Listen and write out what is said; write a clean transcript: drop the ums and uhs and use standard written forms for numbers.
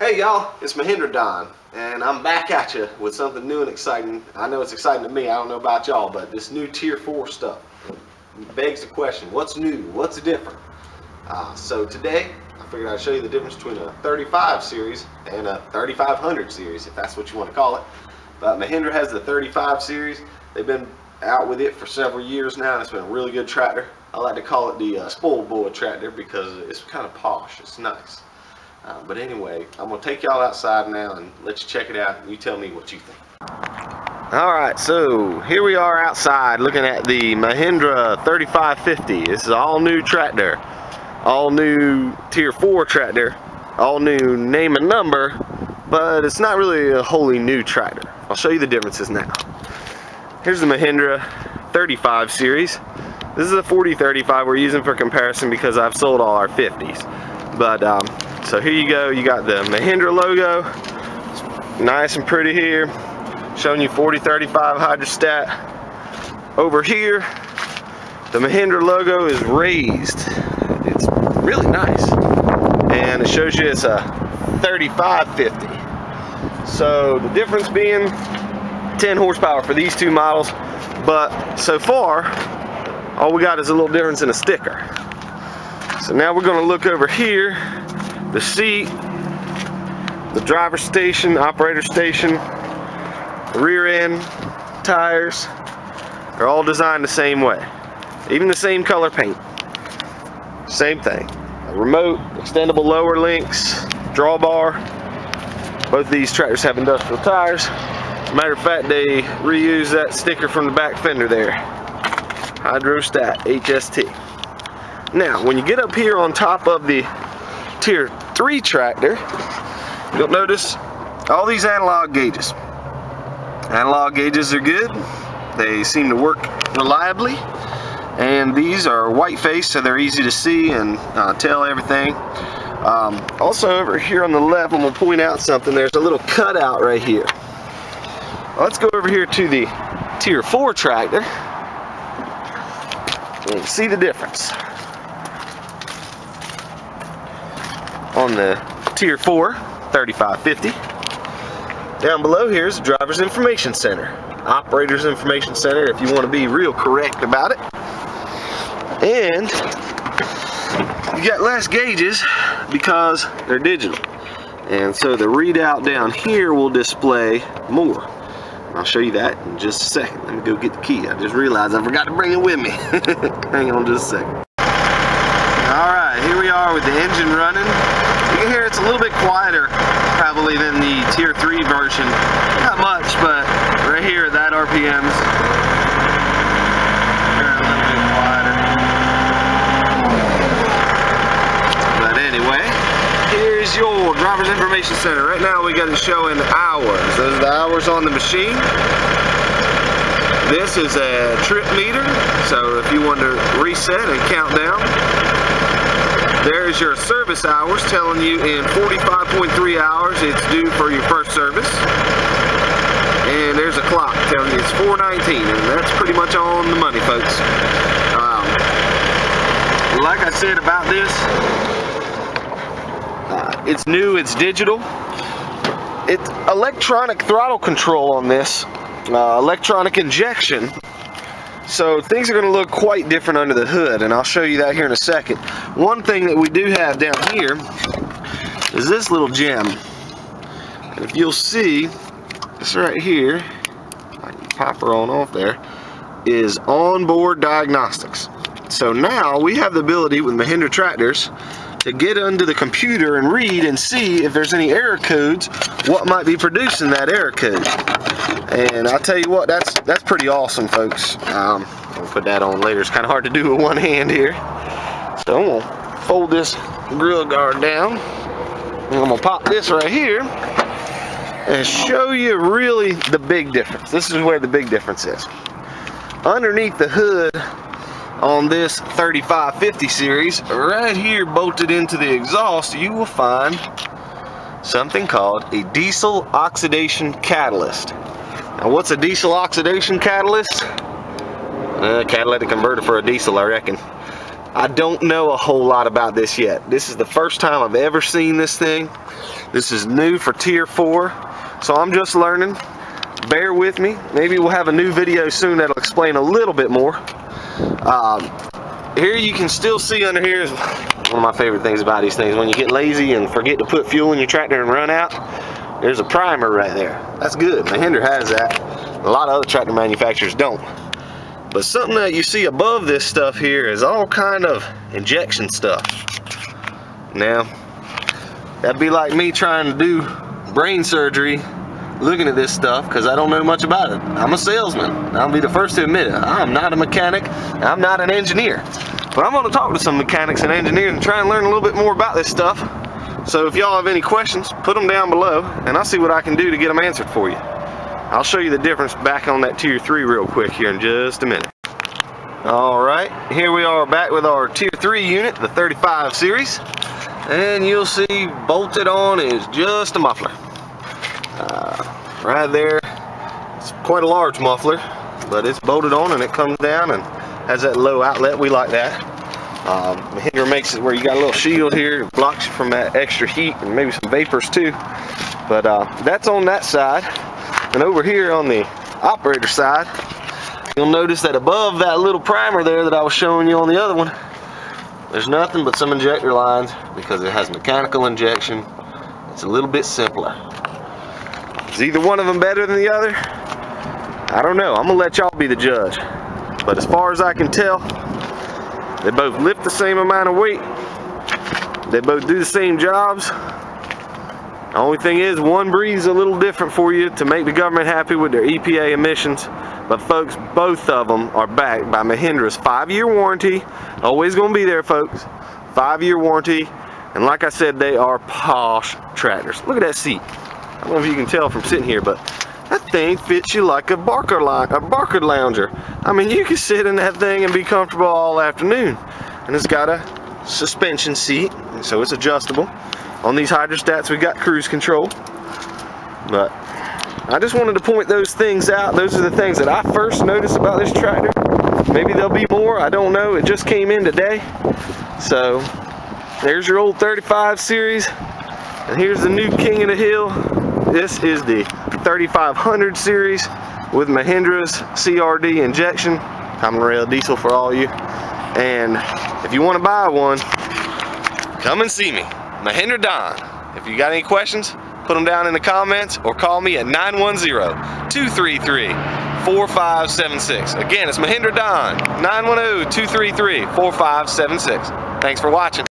Hey y'all, it's Mahindra Don, and I'm back at you with something new and exciting. I know it's exciting to me, I don't know about y'all, but this new Tier 4 stuff begs the question, what's new, what's different? So today, I figured I'd show you the difference between a 35 series and a 3500 series, if that's what you want to call it. But Mahindra has the 35 series. They've been out with it for several years now, and it's been a really good tractor. I like to call it the spoiled boy tractor because it's kind of posh, it's nice. But anyway, I'm going to take y'all outside now and let you check it out and you tell me what you think. Alright, so here we are outside looking at the Mahindra 3550. This is an all new tractor, all new Tier 4 tractor, all new name and number, but it's not really a wholly new tractor. I'll show you the differences now. Here's the Mahindra 35 series. This is a 4035 we're using for comparison because I've sold all our 50s. But so here you go, you got the Mahindra logo, it's nice and pretty here, showing you 4035 hydrostat. Over here, the Mahindra logo is raised. It's really nice, and it shows you it's a 3550. So the difference being 10 horsepower for these two models, but so far, all we got is a little difference in a sticker. So now we're going to look over here. The seat, the driver station, operator station, the rear end, tires, they're all designed the same way. Even the same color paint. Same thing. A remote, extendable lower links, drawbar. Both of these tractors have industrial tires. As a matter of fact, they reuse that sticker from the back fender there. Hydrostat, HST. Now, when you get up here on top of the Tier 3 tractor, you'll notice all these analog gauges. Analog gauges are good. They seem to work reliably. And these are white face, so they're easy to see and tell everything. Also over here on the left, I'm going to point out something. There's a little cutout right here. Let's go over here to the Tier 4 tractor and see the difference. On the Tier 4 3550, down below here is the driver's information center, operator's information center if you want to be real correct about it. And you got less gauges because they're digital, and so the readout down here will display more. I'll show you that in just a second. Let me go get the key. I just realized I forgot to bring it with me. Hang on just a second. Alright, here we are with the engine running. You can hear it's a little bit quieter probably than the Tier 3 version. Not much, but right here at that RPMs, they're a little bit quieter. But anyway, here's your driver's information center. Right now we got it showing hours. Those are the hours on the machine. This is a trip meter, so if you want to reset and count down. There's your service hours telling you in 45.3 hours it's due for your first service. And there's a clock telling you it's 4:19, and that's pretty much on the money, folks. Like I said about this, it's new, it's digital. It's electronic throttle control on this, electronic injection. So things are going to look quite different under the hood, and I'll show you that here in a second. One thing that we do have down here is this little gem. And if you'll see, this right here, I can pop her on off there, is onboard diagnostics. So now we have the ability with Mahindra tractors to get into the computer and read and see if there's any error codes, what might be producing that error code. And I'll tell you what, that's pretty awesome, folks. I'll put that on later. It's kind of hard to do with one hand here. So I'm gonna fold this grill guard down, and I'm gonna pop this right here and show you really the big difference. This is where the big difference is. Underneath the hood on this 3550 series, right here bolted into the exhaust, you will find something called a diesel oxidation catalyst. Now, what's a diesel oxidation catalyst? Catalytic converter for a diesel, I reckon. I don't know a whole lot about this yet. This is the first time I've ever seen this thing. This is new for Tier 4, so I'm just learning. Bear with me. Maybe we'll have a new video soon that'll explain a little bit more. Here you can still see under here is one of my favorite things about these things. When you get lazy and forget to put fuel in your tractor and run out, there's a primer right there. That's good. Mahindra has that. A lot of other tractor manufacturers don't. But something that you see above this stuff here is all kind of injection stuff. Now, that'd be like me trying to do brain surgery looking at this stuff because I don't know much about it. I'm a salesman. I'll be the first to admit it. I'm not a mechanic. I'm not an engineer. But I'm going to talk to some mechanics and engineers and try and learn a little bit more about this stuff. So if y'all have any questions, put them down below and I'll see what I can do to get them answered for you. I'll show you the difference back on that Tier 3 real quick here in just a minute. Alright, here we are back with our Tier 3 unit, the 35 series. And you'll see bolted on is just a muffler. Right there, it's quite a large muffler, but it's bolted on and it comes down and has that low outlet. We like that. Mahindra makes it where you got a little shield here, it blocks you from that extra heat and maybe some vapors too. But that's on that side. And over here on the operator side, you'll notice that above that little primer there that I was showing you on the other one, there's nothing but some injector lines because it has mechanical injection. It's a little bit simpler. Is either one of them better than the other? I don't know. I'm gonna let y'all be the judge. But as far as I can tell, they both lift the same amount of weight. They both do the same jobs. The only thing is, one breathes a little different for you to make the government happy with their EPA emissions. But folks, both of them are backed by Mahindra's 5-year warranty. Always gonna be there, folks. 5-year warranty. And like I said, they are posh tractors. Look at that seat. I don't know if you can tell from sitting here, but that thing fits you like a Barker lounger. I mean, you can sit in that thing and be comfortable all afternoon. And it's got a suspension seat, so it's adjustable. On these hydrostats, we got cruise control. But I just wanted to point those things out. Those are the things that I first noticed about this tractor. Maybe there'll be more, I don't know. It just came in today. So there's your old 35 series. And here's the new king of the hill. This is the 3500 series with Mahindra's CRD injection, common rail diesel for all you. And if you want to buy one, come and see me, Mahindra Don. If you got any questions, put them down in the comments or call me at 910-233-4576. Again, it's Mahindra Don, 910-233-4576. Thanks for watching.